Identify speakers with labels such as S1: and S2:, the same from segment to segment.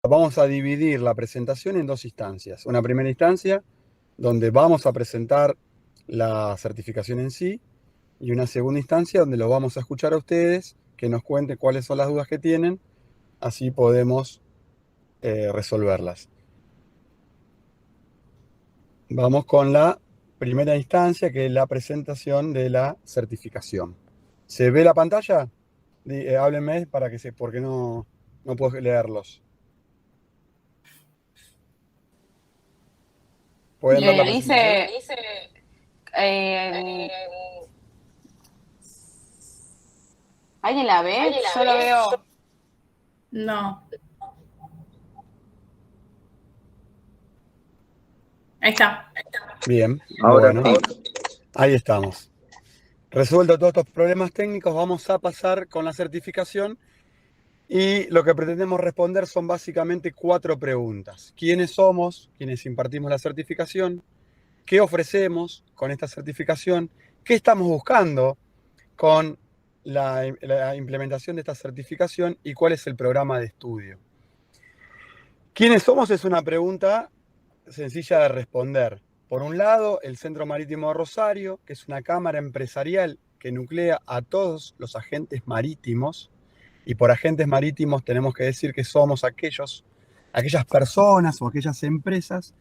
S1: Vamos a dividir la presentación en dos instancias. Una primera instancia donde vamos a presentar la certificación en sí y una segunda instancia donde lo vamos a escuchar a ustedes, que nos cuenten cuáles son las dudas que tienen, así podemos resolverlas. Vamos con la primera instancia, que es la presentación de la certificación. ¿Se ve la pantalla? Háblenme para que porque no puedo leerlos. ¿Pueden ver la presentación?
S2: Dice, eh, ¿alguien la ve? Yo lo veo.
S3: No. Ahí está.
S1: Bien,
S4: Ahora
S1: bueno,
S4: sí.
S1: ahí estamos. Resuelto todos estos problemas técnicos, vamos a pasar con la certificación y lo que pretendemos responder son básicamente 4 preguntas. ¿Quiénes somos? ¿Quiénes impartimos la certificación? ¿Qué ofrecemos con esta certificación? ¿Qué estamos buscando con la implementación de esta certificación? ¿Y cuál es el programa de estudio? ¿Quiénes somos? Es una pregunta sencilla de responder. Por un lado, el Centro Marítimo de Rosario, que es una cámara empresarial que nuclea a todos los agentes marítimos, y por agentes marítimos tenemos que decir que somos aquellas personas o aquellas empresas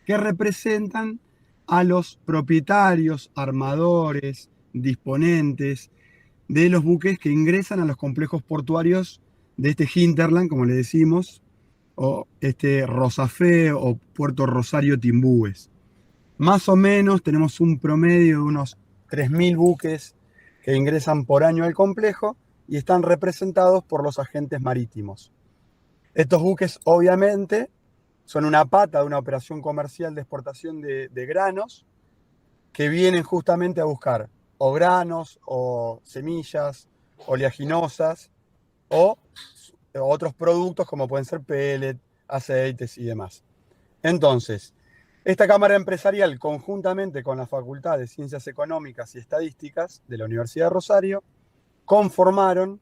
S1: que representan a los propietarios, armadores, disponentes de los buques que ingresan a los complejos portuarios de este hinterland, como le decimos, o Rosafé o Puerto Rosario Timbúes. Más o menos tenemos un promedio de unos 3.000 buques que ingresan por año al complejo y están representados por los agentes marítimos. Estos buques obviamente son una pata de una operación comercial de exportación de granos que vienen justamente a buscar o granos o semillas oleaginosas o otros productos como pueden ser pellet, aceites y demás. Entonces, esta Cámara Empresarial, conjuntamente con la Facultad de Ciencias Económicas y Estadísticas de la Universidad de Rosario, conformaron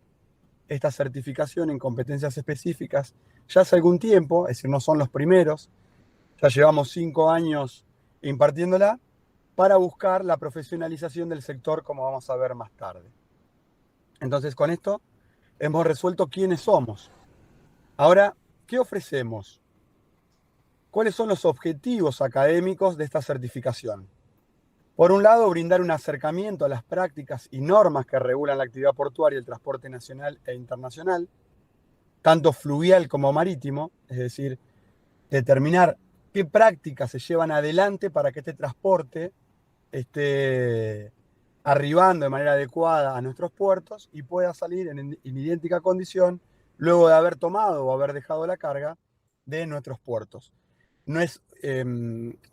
S1: esta certificación en competencias específicas ya hace algún tiempo, es decir, no son los primeros, ya llevamos 5 años impartiéndola para buscar la profesionalización del sector, como vamos a ver más tarde. Entonces, con esto hemos resuelto quiénes somos. Ahora, ¿qué ofrecemos? ¿Cuáles son los objetivos académicos de esta certificación? Por un lado, brindar un acercamiento a las prácticas y normas que regulan la actividad portuaria y el transporte nacional e internacional, tanto fluvial como marítimo, es decir, determinar qué prácticas se llevan adelante para que este transporte esté arribando de manera adecuada a nuestros puertos y pueda salir en idéntica condición luego de haber tomado o haber dejado la carga de nuestros puertos. No es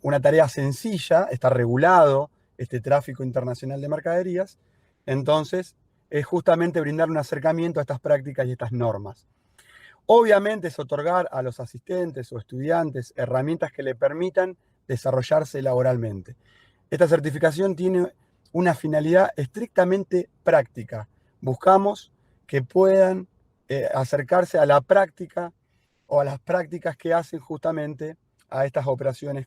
S1: una tarea sencilla, está regulado este tráfico internacional de mercaderías, entonces es justamente brindar un acercamiento a estas prácticas y estas normas. Obviamente es otorgar a los asistentes o estudiantes herramientas que le permitan desarrollarse laboralmente. Esta certificación tiene una finalidad estrictamente práctica. Buscamos que puedan acercarse a la práctica o a las prácticas que hacen justamente a estas operaciones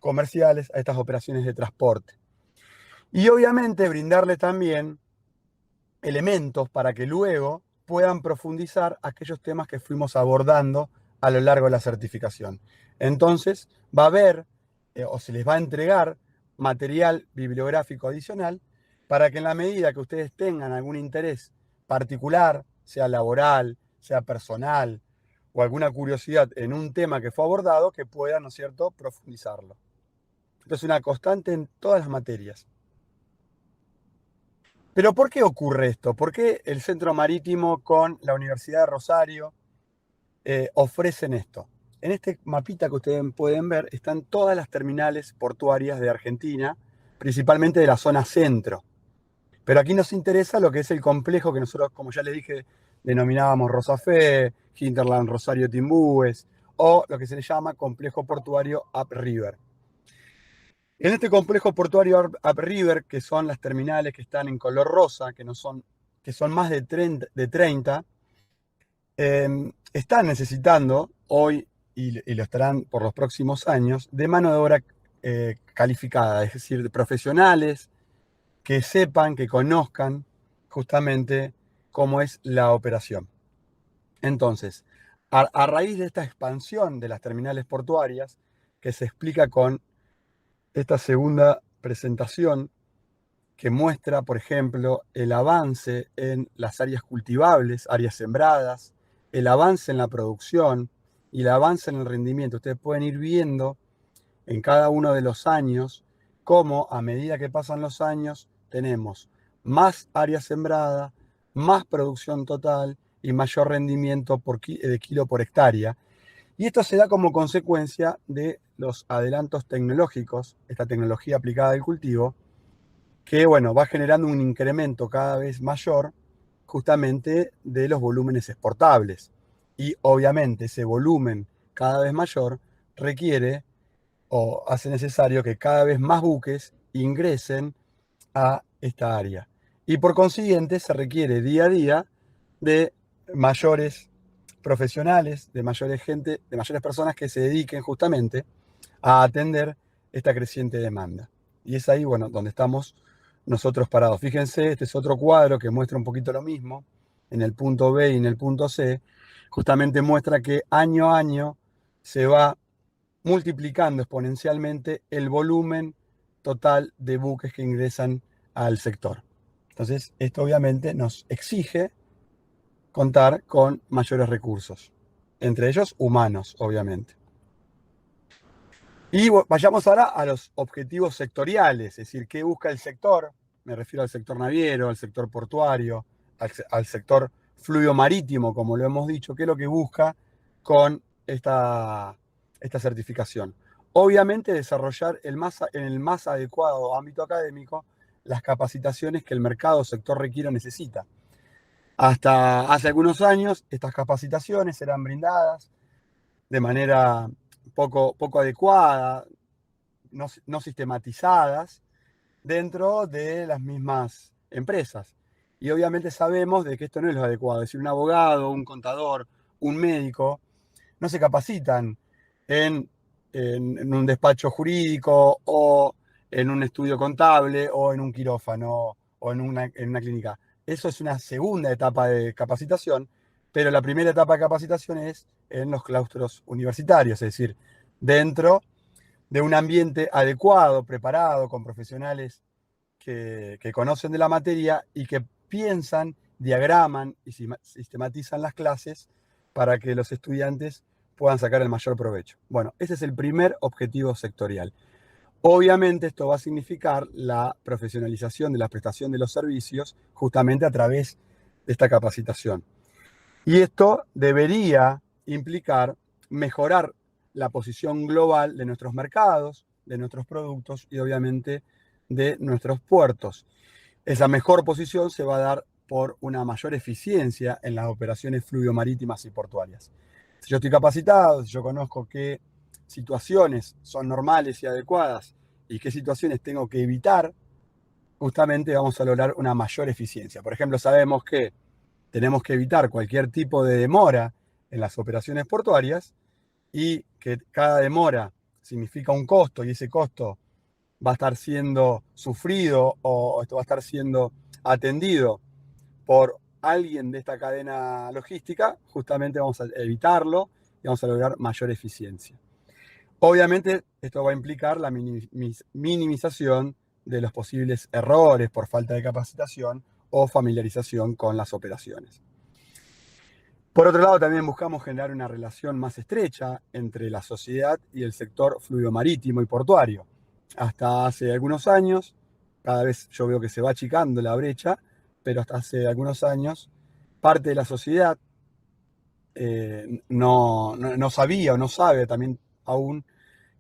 S1: comerciales, a estas operaciones de transporte. Y obviamente brindarle también elementos para que luego puedan profundizar aquellos temas que fuimos abordando a lo largo de la certificación. Entonces, va a haber o se les va a entregar material bibliográfico adicional para que en la medida que ustedes tengan algún interés particular, sea laboral, sea personal, o alguna curiosidad en un tema que fue abordado, que puedan, ¿no es cierto?, profundizarlo. Esto es una constante en todas las materias. Pero ¿por qué ocurre esto? ¿Por qué el Centro Marítimo con la Universidad de Rosario ofrecen esto? En este mapita que ustedes pueden ver están todas las terminales portuarias de Argentina, principalmente de la zona centro. Pero aquí nos interesa lo que es el complejo que nosotros, como ya les dije, denominábamos Rosafé, Hinterland Rosario Timbúes, o lo que se le llama complejo portuario Upriver. En este complejo portuario Upriver, que son las terminales que están en color rosa, que son más de 30, están necesitando hoy, y lo estarán por los próximos años, de mano de obra calificada, es decir, de profesionales que sepan, que conozcan justamente cómo es la operación. Entonces, a raíz de esta expansión de las terminales portuarias, que se explica con esta segunda presentación, que muestra, por ejemplo, el avance en las áreas cultivables, áreas sembradas, el avance en la producción y el avance en el rendimiento. Ustedes pueden ir viendo en cada uno de los años cómo a medida que pasan los años tenemos más área sembrada, más producción total y mayor rendimiento de kilo por hectárea. Y esto se da como consecuencia de los adelantos tecnológicos, esta tecnología aplicada al cultivo, que bueno, va generando un incremento cada vez mayor justamente de los volúmenes exportables. Y obviamente ese volumen cada vez mayor requiere o hace necesario que cada vez más buques ingresen a esta área. Y por consiguiente se requiere día a día de mayores profesionales, de mayores gente, de mayores personas que se dediquen justamente a atender esta creciente demanda. Y es ahí, bueno, donde estamos nosotros parados. Fíjense, este es otro cuadro que muestra un poquito lo mismo. En el punto B y en el punto C, justamente muestra que año a año se va multiplicando exponencialmente el volumen total de buques que ingresan al sector. Entonces, esto obviamente nos exige contar con mayores recursos, entre ellos humanos, obviamente. Y vayamos ahora a los objetivos sectoriales, es decir, qué busca el sector. Me refiero al sector naviero, al sector portuario, al sector fluido marítimo, como lo hemos dicho, qué es lo que busca con esta certificación. Obviamente desarrollar en el más adecuado ámbito académico las capacitaciones que el mercado sector requiere o necesita. Hasta hace algunos años estas capacitaciones eran brindadas de manera poco adecuada, no sistematizadas dentro de las mismas empresas. Y obviamente sabemos de que esto no es lo adecuado. Es decir, un abogado, un contador, un médico, no se capacitan en un despacho jurídico o en un estudio contable o en un quirófano o en una clínica. Eso es una segunda etapa de capacitación, pero la primera etapa de capacitación es en los claustros universitarios, es decir, dentro de un ambiente adecuado, preparado, con profesionales que conocen de la materia y que piensan, diagraman y sistematizan las clases para que los estudiantes puedan sacar el mayor provecho. Bueno, ese es el primer objetivo sectorial. Obviamente esto va a significar la profesionalización de la prestación de los servicios justamente a través de esta capacitación. Y esto debería implicar mejorar la posición global de nuestros mercados, de nuestros productos y obviamente de nuestros puertos. Esa mejor posición se va a dar por una mayor eficiencia en las operaciones fluviomaritímas y portuarias. Si yo estoy capacitado, si yo conozco qué situaciones son normales y adecuadas y qué situaciones tengo que evitar, justamente vamos a lograr una mayor eficiencia. Por ejemplo, sabemos que tenemos que evitar cualquier tipo de demora en las operaciones portuarias y que cada demora significa un costo y ese costo va a estar siendo sufrido o esto va a estar siendo atendido por alguien de esta cadena logística, justamente vamos a evitarlo y vamos a lograr mayor eficiencia. Obviamente esto va a implicar la minimización de los posibles errores por falta de capacitación o familiarización con las operaciones. Por otro lado, también buscamos generar una relación más estrecha entre la sociedad y el sector fluido marítimo y portuario. Hasta hace algunos años, cada vez yo veo que se va achicando la brecha, pero hasta hace algunos años, parte de la sociedad no sabía o no sabe también aún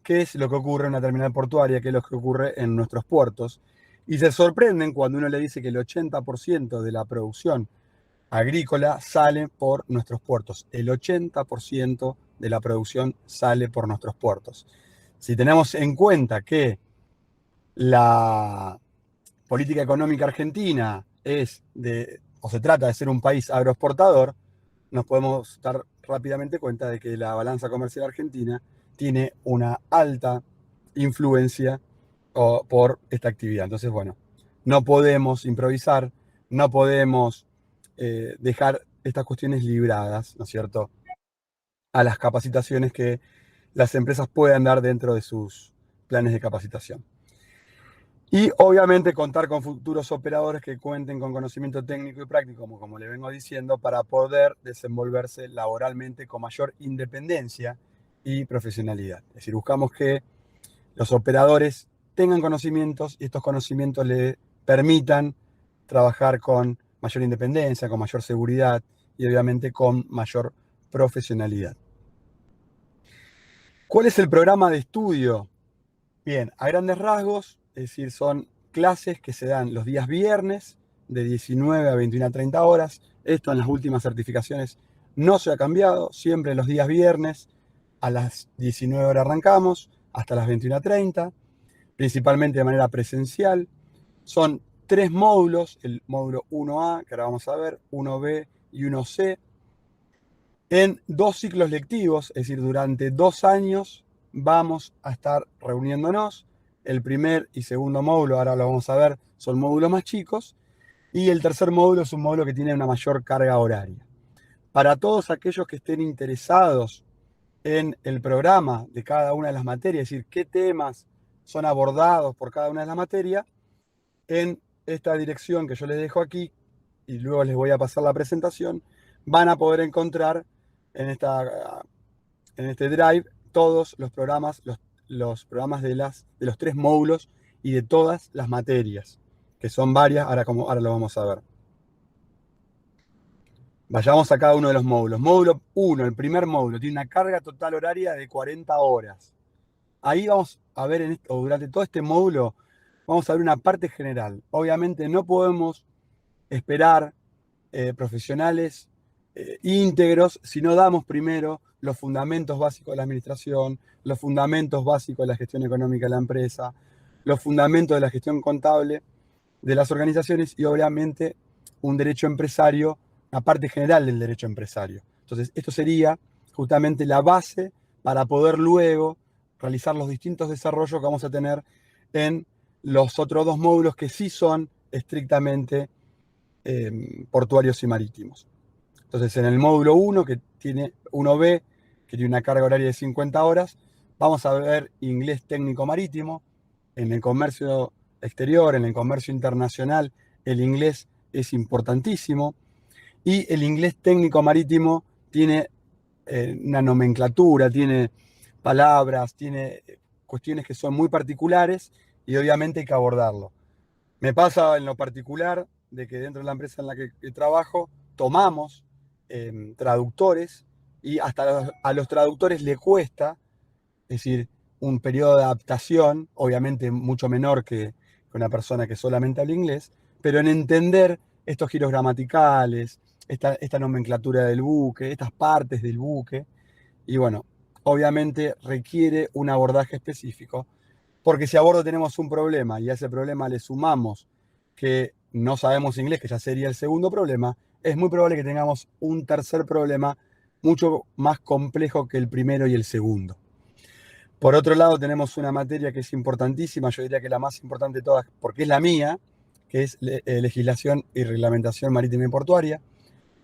S1: qué es lo que ocurre en una terminal portuaria, qué es lo que ocurre en nuestros puertos. Y se sorprenden cuando uno le dice que el 80% de la producción agrícola sale por nuestros puertos. El 80% de la producción sale por nuestros puertos. Si tenemos en cuenta que la política económica argentina se trata de ser un país agroexportador, nos podemos estar rápidamente cuenta de que la balanza comercial argentina tiene una alta influencia por esta actividad. Entonces, bueno, no podemos improvisar, no podemos dejar estas cuestiones libradas, ¿no es cierto?, a las capacitaciones que las empresas puedan dar dentro de sus planes de capacitación. Y obviamente contar con futuros operadores que cuenten con conocimiento técnico y práctico, como le vengo diciendo, para poder desenvolverse laboralmente con mayor independencia y profesionalidad. Es decir, buscamos que los operadores tengan conocimientos y estos conocimientos le permitan trabajar con mayor independencia, con mayor seguridad y obviamente con mayor profesionalidad. ¿Cuál es el programa de estudio? Bien, a grandes rasgos, es decir, son clases que se dan los días viernes de 19 a 21:30 horas. Esto en las últimas certificaciones no se ha cambiado, siempre los días viernes a las 19 horas arrancamos hasta las 21:30, principalmente de manera presencial. Son 3 módulos, el módulo 1A, que ahora vamos a ver, 1B y 1C, en 2 ciclos lectivos, es decir, durante 2 años vamos a estar reuniéndonos. El primer y segundo módulo, ahora lo vamos a ver, son módulos más chicos, y el tercer módulo es un módulo que tiene una mayor carga horaria. Para todos aquellos que estén interesados en el programa de cada una de las materias, es decir, qué temas son abordados por cada una de las materias, en esta dirección que yo les dejo aquí, y luego les voy a pasar la presentación, van a poder encontrar en este drive todos los programas, los programas de los 3 módulos y de todas las materias, que son varias, ahora lo vamos a ver. Vayamos a cada uno de los módulos. Módulo 1, el primer módulo, tiene una carga total horaria de 40 horas. Ahí vamos a ver, durante todo este módulo, vamos a ver una parte general. Obviamente no podemos esperar profesionales íntegros si no damos primero los fundamentos básicos de la administración, los fundamentos básicos de la gestión económica de la empresa, los fundamentos de la gestión contable de las organizaciones y obviamente un derecho empresario, la parte general del derecho empresario. Entonces, esto sería justamente la base para poder luego realizar los distintos desarrollos que vamos a tener en los otros 2 módulos que sí son estrictamente portuarios y marítimos. Entonces, en el módulo 1, que tiene 1B, que tiene una carga horaria de 50 horas, vamos a ver inglés técnico marítimo. En el comercio exterior, en el comercio internacional, el inglés es importantísimo. Y el inglés técnico marítimo tiene una nomenclatura, tiene palabras, tiene cuestiones que son muy particulares y obviamente hay que abordarlo. Me pasa en lo particular de que dentro de la empresa en la que trabajo tomamos traductores y hasta a los traductores le cuesta, es decir, un periodo de adaptación, obviamente mucho menor que una persona que solamente habla inglés, pero en entender estos giros gramaticales, esta nomenclatura del buque, estas partes del buque, y bueno, obviamente requiere un abordaje específico, porque si a bordo tenemos un problema y a ese problema le sumamos que no sabemos inglés, que ya sería el segundo problema, es muy probable que tengamos un tercer problema mucho más complejo que el primero y el segundo. Por otro lado, tenemos una materia que es importantísima, yo diría que la más importante de todas, porque es la mía, que es legislación y reglamentación marítima y portuaria.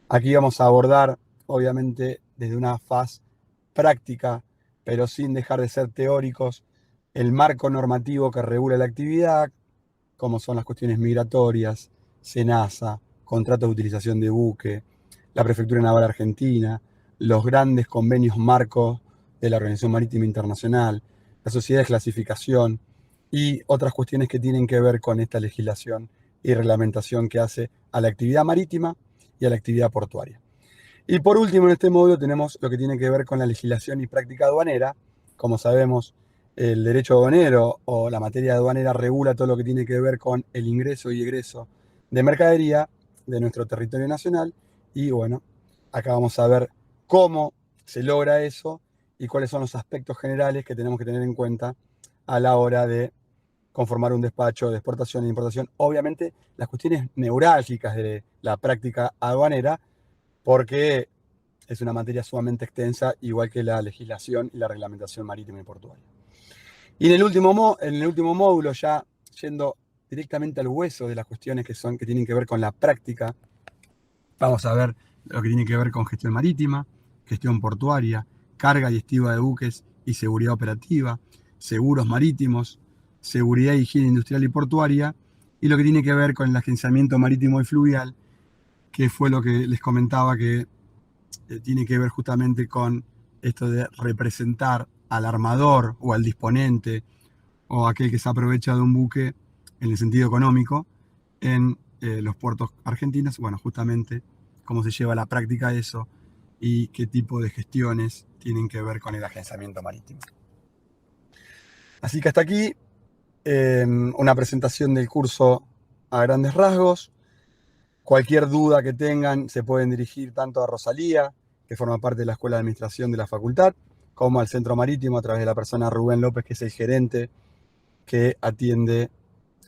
S1: Aquí vamos a abordar, obviamente, desde una faz práctica, pero sin dejar de ser teóricos, el marco normativo que regula la actividad, como son las cuestiones migratorias, SENASA, contratos de utilización de buque, la Prefectura Naval Argentina, los grandes convenios marcos de la Organización Marítima Internacional, la Sociedad de Clasificación y otras cuestiones que tienen que ver con esta legislación y reglamentación que hace a la actividad marítima y a la actividad portuaria. Y por último, en este módulo tenemos lo que tiene que ver con la legislación y práctica aduanera. Como sabemos, el derecho aduanero o la materia aduanera regula todo lo que tiene que ver con el ingreso y egreso de mercadería de nuestro territorio nacional. Y bueno, acá vamos a ver cómo se logra eso y cuáles son los aspectos generales que tenemos que tener en cuenta a la hora de conformar un despacho de exportación e importación. Obviamente, las cuestiones neurálgicas de la práctica aduanera, porque es una materia sumamente extensa, igual que la legislación y la reglamentación marítima y portuaria. Y en el último módulo, ya yendo directamente al hueso de las cuestiones que tienen que ver con la práctica, vamos a ver lo que tiene que ver con gestión marítima, gestión portuaria, carga y estiba de buques y seguridad operativa, seguros marítimos, seguridad y higiene industrial y portuaria, y lo que tiene que ver con el agenciamiento marítimo y fluvial, que fue lo que les comentaba que tiene que ver justamente con esto de representar al armador o al disponente o aquel que se aprovecha de un buque en el sentido económico en los puertos argentinos. Bueno, justamente cómo se lleva a la práctica eso y qué tipo de gestiones tienen que ver con el agenciamiento marítimo. Así que hasta aquí una presentación del curso a grandes rasgos. Cualquier duda que tengan se pueden dirigir tanto a Rosalía, que forma parte de la Escuela de Administración de la Facultad, como al Centro Marítimo a través de la persona Rubén López, que es el gerente que atiende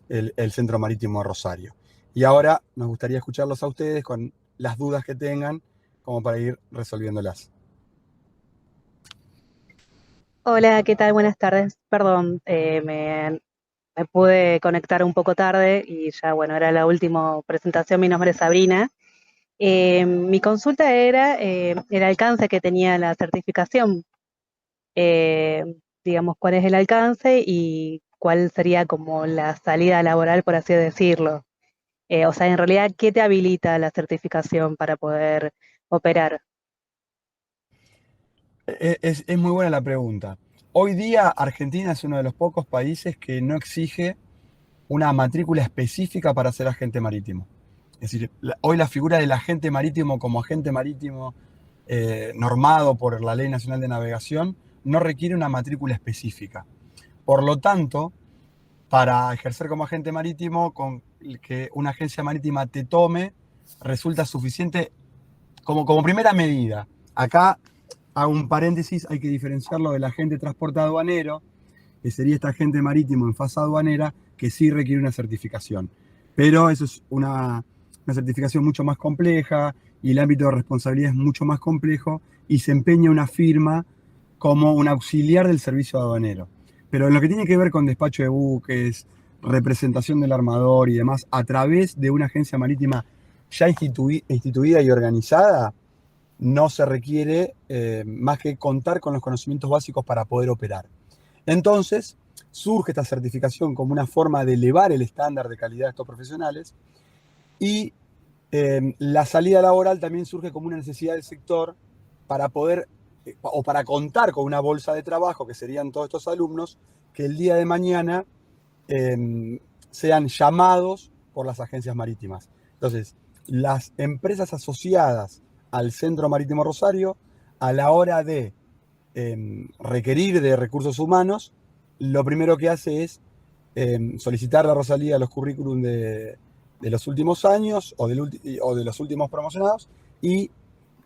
S1: el Centro Marítimo de Rosario. Y ahora nos gustaría escucharlos a ustedes con las dudas que tengan, como para ir resolviéndolas.
S4: Hola, ¿qué tal? Buenas tardes. Perdón, me pude conectar un poco tarde y ya, bueno, era la última presentación. Mi nombre es Sabrina. Mi consulta era el alcance que tenía la certificación. Eh, digamos, cuál es el alcance y cuál sería como la salida laboral, por así decirlo. O sea, en realidad, ¿qué te habilita la certificación para poder operar?
S1: Es muy buena la pregunta. Hoy día Argentina es uno de los pocos países que no exige una matrícula específica para ser agente marítimo. Es decir, hoy la figura del agente marítimo como agente marítimo normado por la Ley Nacional de Navegación no requiere una matrícula específica. Por lo tanto, para ejercer como agente marítimo, con que una agencia marítima te tome, resulta suficiente como primera medida. Acá hago un paréntesis, hay que diferenciarlo del agente de transporte aduanero, que sería este agente marítimo en fase aduanera, que sí requiere una certificación. Pero eso es una certificación mucho más compleja y el ámbito de responsabilidad es mucho más complejo y se empeña una firma como un auxiliar del servicio aduanero. Pero en lo que tiene que ver con despacho de buques, representación del armador y demás, a través de una agencia marítima ya instituida y organizada, no se requiere más que contar con los conocimientos básicos para poder operar. Entonces, surge esta certificación como una forma de elevar el estándar de calidad de estos profesionales y la salida laboral también surge como una necesidad del sector para poder o para contar con una bolsa de trabajo, que serían todos estos alumnos, que el día de mañana sean llamados por las agencias marítimas. Entonces, las empresas asociadas al Centro Marítimo Rosario, a la hora de requerir de recursos humanos, lo primero que hace es solicitar a Rosalía los currículum de los últimos años o de los últimos promocionados y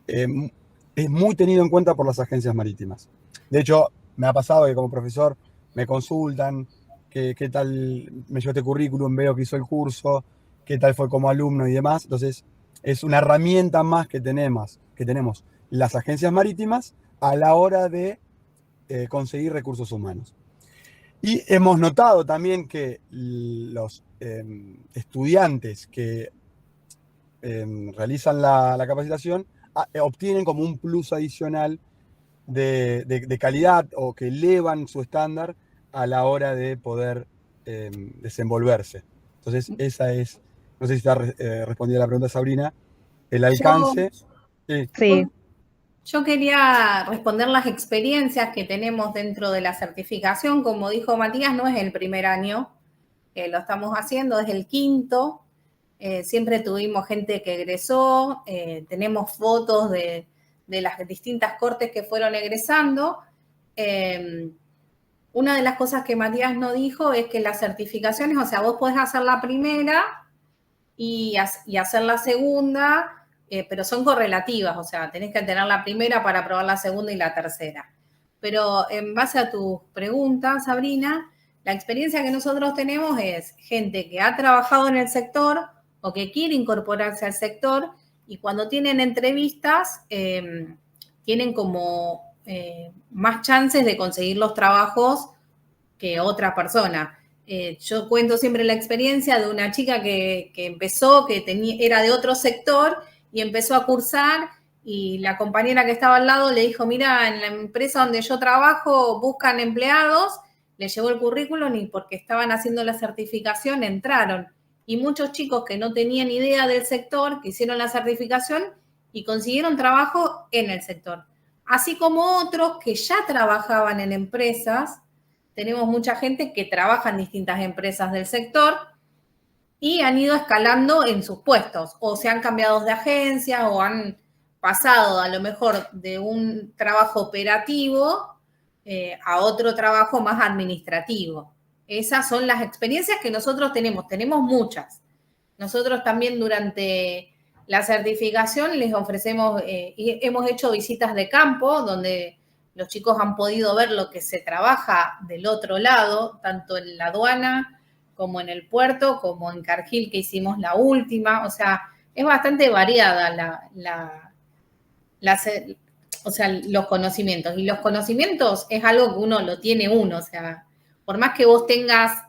S1: es muy tenido en cuenta por las agencias marítimas. De hecho, me ha pasado que como profesor me consultan qué tal me llevó este currículum, veo que hizo el curso, qué tal fue como alumno y demás. Entonces, es una herramienta más que tenemos las agencias marítimas a la hora de conseguir recursos humanos. Y hemos notado también que los estudiantes que realizan la capacitación obtienen como un plus adicional de calidad o que elevan su estándar a la hora de poder desenvolverse. Entonces, esa es, no sé si está respondida la pregunta, Sabrina, el alcance.
S4: Sí.
S3: Yo quería responder las experiencias que tenemos dentro de la certificación. Como dijo Matías, no es el primer año que lo estamos haciendo, es el quinto. Siempre tuvimos gente que egresó, tenemos fotos de las distintas cortes que fueron egresando. Una de las cosas que Matías no dijo es que las certificaciones, o sea, vos podés hacer la primera y hacer la segunda, pero son correlativas, o sea, tenés que tener la primera para probar la segunda y la tercera. Pero en base a tus preguntas, Sabrina, la experiencia que nosotros tenemos es gente que ha trabajado en el sector o que quiere incorporarse al sector y cuando tienen entrevistas tienen como más chances de conseguir los trabajos que otra persona. Yo cuento siempre la experiencia de una chica que empezó, era de otro sector y empezó a cursar, y la compañera que estaba al lado le dijo, mira, en la empresa donde yo trabajo buscan empleados, le llevó el currículum y porque estaban haciendo la certificación entraron. Y muchos chicos que no tenían idea del sector, que hicieron la certificación y consiguieron trabajo en el sector. Así como otros que ya trabajaban en empresas. Tenemos mucha gente que trabaja en distintas empresas del sector y han ido escalando en sus puestos, o se han cambiado de agencia, o han pasado a lo mejor de un trabajo operativo a otro trabajo más administrativo. Esas son las experiencias que nosotros tenemos muchas. Nosotros también durante la certificación les ofrecemos, hemos hecho visitas de campo donde los chicos han podido ver lo que se trabaja del otro lado, tanto en la aduana como en el puerto, como en Cargill, que hicimos la última. O sea, es bastante variada los conocimientos. Y los conocimientos es algo que uno lo tiene uno. O sea, por más que vos tengas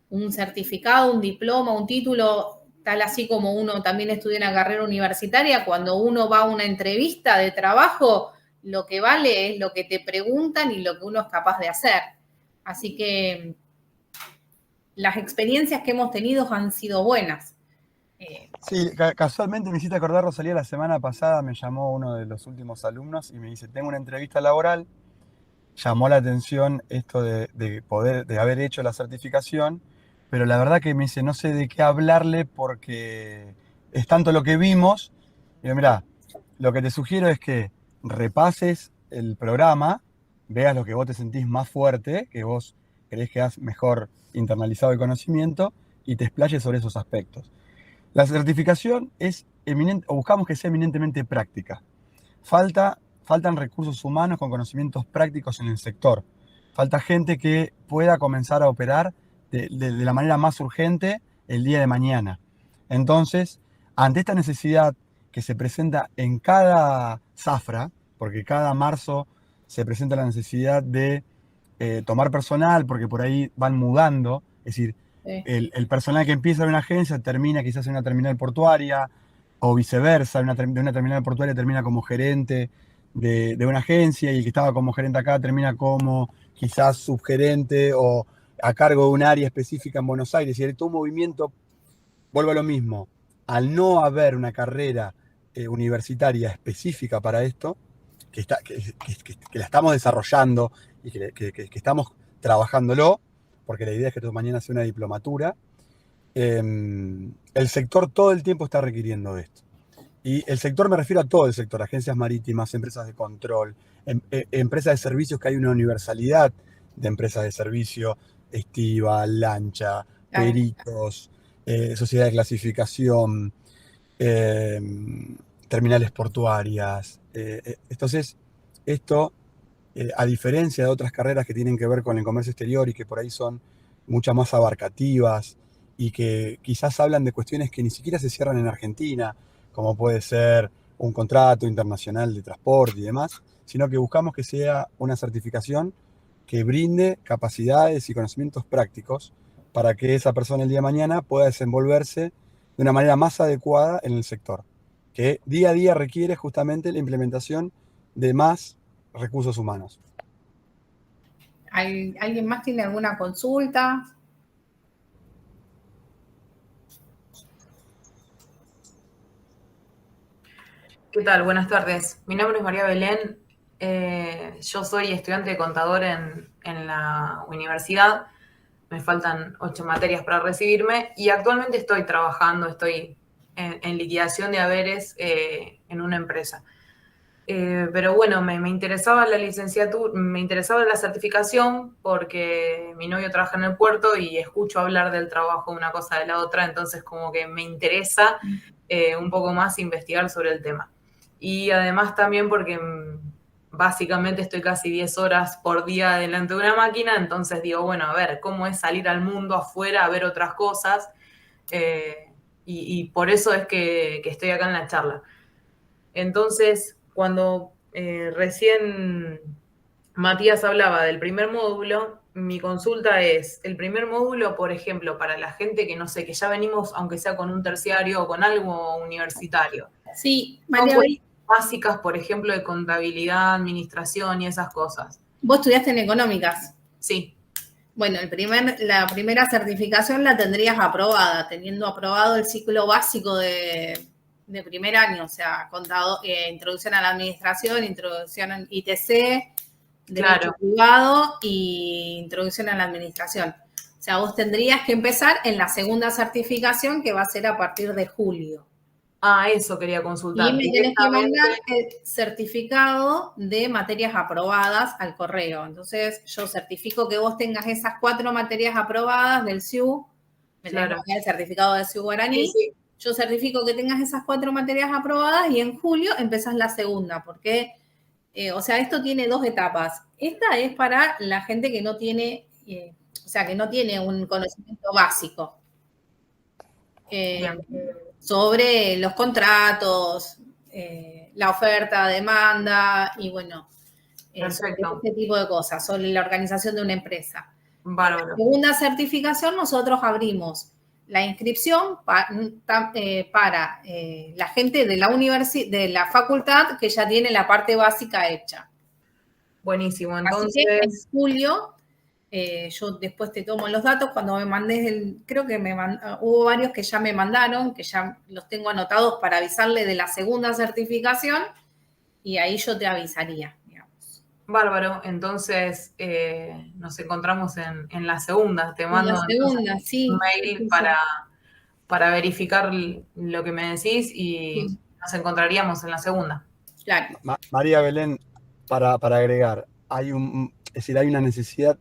S3: un certificado, un diploma, un título, tal así como uno también estudia una carrera universitaria, cuando uno va a una entrevista de trabajo, lo que vale es lo que te preguntan y lo que uno es capaz de hacer. Así que las experiencias que hemos tenido han sido buenas.
S1: Sí, casualmente me hiciste acordar, Rosalía, la semana pasada me llamó uno de los últimos alumnos y me dice, tengo una entrevista laboral, llamó la atención esto de haber hecho la certificación, pero la verdad que me dice, no sé de qué hablarle porque es tanto lo que vimos. Y digo, mirá, lo que te sugiero es que repases el programa, veas lo que vos te sentís más fuerte, que vos creés que has mejor internalizado el conocimiento y te explayes sobre esos aspectos. La certificación es eminente, o buscamos que sea eminentemente práctica. Faltan recursos humanos con conocimientos prácticos en el sector. Falta gente que pueda comenzar a operar de la manera más urgente el día de mañana. Entonces, ante esta necesidad que se presenta en cada zafra, porque cada marzo se presenta la necesidad de tomar personal, porque por ahí van mudando, es decir,
S3: Sí.
S1: El personal que empieza en una agencia termina quizás en una terminal portuaria, o viceversa, de una terminal portuaria termina como gerente de una agencia, y el que estaba como gerente acá termina como quizás subgerente o a cargo de un área específica en Buenos Aires. Y todo un movimiento, vuelvo a lo mismo, al no haber una carrera universitaria específica para esto, que la estamos desarrollando y que estamos trabajándolo, porque la idea es que esto mañana sea una diplomatura, el sector todo el tiempo está requiriendo de esto. Y el sector, me refiero a todo el sector, agencias marítimas, empresas de control, empresas de servicios, que hay una universalidad de empresas de servicio, estiva, lancha, peritos, sociedad de clasificación, terminales portuarias. Entonces, esto, a diferencia de otras carreras que tienen que ver con el comercio exterior y que por ahí son muchas más abarcativas y que quizás hablan de cuestiones que ni siquiera se cierran en Argentina, como puede ser un contrato internacional de transporte y demás, sino que buscamos que sea una certificación que brinde capacidades y conocimientos prácticos para que esa persona el día de mañana pueda desenvolverse de una manera más adecuada en el sector, que día a día requiere justamente la implementación de más recursos humanos.
S3: ¿Alguien más tiene alguna consulta?
S5: ¿Qué tal? Buenas tardes. Mi nombre es María Belén. Yo soy estudiante de contador en la universidad. Me faltan 8 materias para recibirme y actualmente estoy trabajando, estoy en liquidación de haberes en una empresa. Pero bueno, me interesaba la licenciatura, me interesaba la certificación porque mi novio trabaja en el puerto y escucho hablar del trabajo de una cosa de la otra, entonces como que me interesa un poco más investigar sobre el tema. Y además también porque básicamente estoy casi 10 horas por día delante de una máquina, entonces digo, bueno, a ver, ¿cómo es salir al mundo afuera a ver otras cosas? Y por eso es que estoy acá en la charla. Entonces, cuando Recién Matías hablaba del primer módulo. Mi consulta es, el primer módulo, por ejemplo, para la gente que no sé, que ya venimos, aunque sea con un terciario o con algo universitario.
S3: Sí,
S5: Son
S3: María,
S5: cuestiones básicas, por ejemplo, de contabilidad, administración y esas cosas.
S3: vos estudiaste en económicas.
S5: Sí.
S3: Bueno, la primera certificación la tendrías aprobada, teniendo aprobado el ciclo básico de primer año, o sea, introducción a la administración, introducción en ITC, derecho privado y introducción a la administración. O sea, vos tendrías que empezar en la segunda certificación, que va a ser a partir de julio.
S5: Eso quería consultar.
S3: Y me tenés que mandar el certificado de materias aprobadas al correo. Entonces, yo certifico que vos tengas esas 4 materias aprobadas del CIU. Me tenés que mandar el certificado del CIU Guaraní.
S5: Sí.
S3: Yo certifico que tengas esas 4 materias aprobadas y en julio empezás la segunda, porque, o sea, esto tiene 2 etapas. Esta es para la gente que no tiene, o sea, que no tiene un conocimiento básico. Sobre los contratos, la oferta, demanda y bueno, sobre este tipo de cosas, sobre la organización de una empresa.
S5: Bárbaro.
S3: La segunda certificación, nosotros abrimos la inscripción para la gente de la facultad que ya tiene la parte básica hecha.
S5: Buenísimo, entonces.
S3: Así que en julio, yo después te tomo los datos, cuando me mandes creo que hubo varios que ya me mandaron, que ya los tengo anotados para avisarle de la segunda certificación, y ahí yo te avisaría, digamos.
S5: Bárbaro, entonces nos encontramos en la segunda. Te mando un mail para verificar lo que me decís y nos encontraríamos en la segunda.
S3: Claro.
S1: María Belén, para agregar, hay una necesidad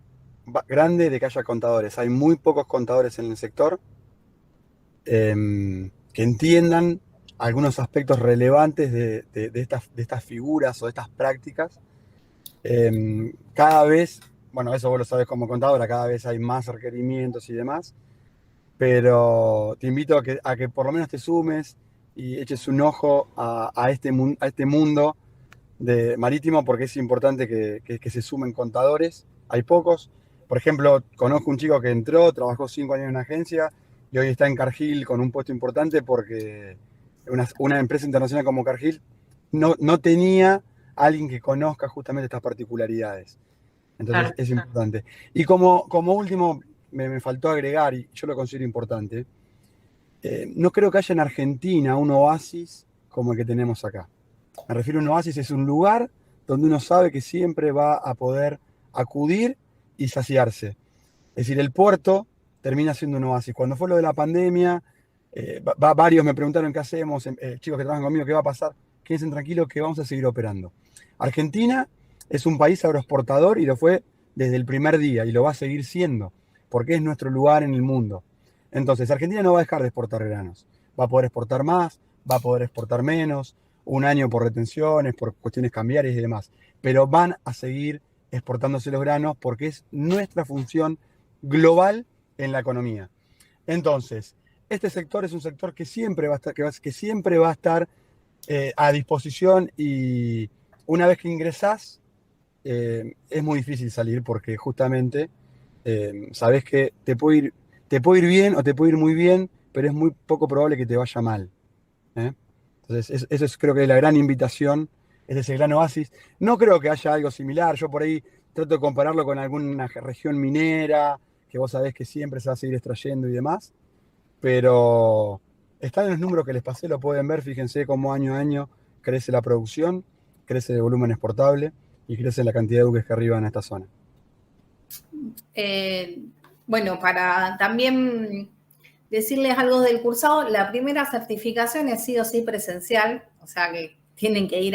S1: grande de que haya contadores. Hay muy pocos contadores en el sector que entiendan algunos aspectos relevantes de estas figuras o de estas prácticas. Cada vez, bueno, eso vos lo sabés como contadora, cada vez hay más requerimientos y demás, pero te invito a que por lo menos te sumes y eches un ojo a este mundo marítimo, porque es importante que se sumen contadores. Hay pocos. Por ejemplo, conozco un chico que entró, trabajó 5 años en una agencia y hoy está en Cargill con un puesto importante porque una empresa internacional como Cargill no tenía alguien que conozca justamente estas particularidades. Entonces es importante. Y como último, me faltó agregar, y yo lo considero importante, no creo que haya en Argentina un oasis como el que tenemos acá. Me refiero a un oasis, es un lugar donde uno sabe que siempre va a poder acudir y saciarse. Es decir, el puerto termina siendo un oasis. Cuando fue lo de la pandemia, varios me preguntaron qué hacemos, chicos que trabajan conmigo, qué va a pasar. Quédense tranquilos que vamos a seguir operando. Argentina es un país agroexportador y lo fue desde el primer día y lo va a seguir siendo, porque es nuestro lugar en el mundo. Entonces, Argentina no va a dejar de exportar granos. Va a poder exportar más, va a poder exportar menos, un año por retenciones, por cuestiones cambiarias y demás. Pero van a seguir exportándose los granos porque es nuestra función global en la economía. Entonces, este sector es un sector que siempre va a estar a disposición, y una vez que ingresás, es muy difícil salir porque justamente sabés que te puede ir bien o te puede ir muy bien, pero es muy poco probable que te vaya mal. Entonces, eso es, creo que la gran invitación, ese es el gran oasis. No creo que haya algo similar. Yo por ahí trato de compararlo con alguna región minera, que vos sabés que siempre se va a seguir extrayendo y demás, pero están en los números que les pasé, lo pueden ver. Fíjense cómo año a año crece la producción, crece el volumen exportable y crece la cantidad de buques que arriban a esta zona.
S3: Bueno, para también decirles algo del cursado, la primera certificación es sí o sí presencial, o sea que tienen que ir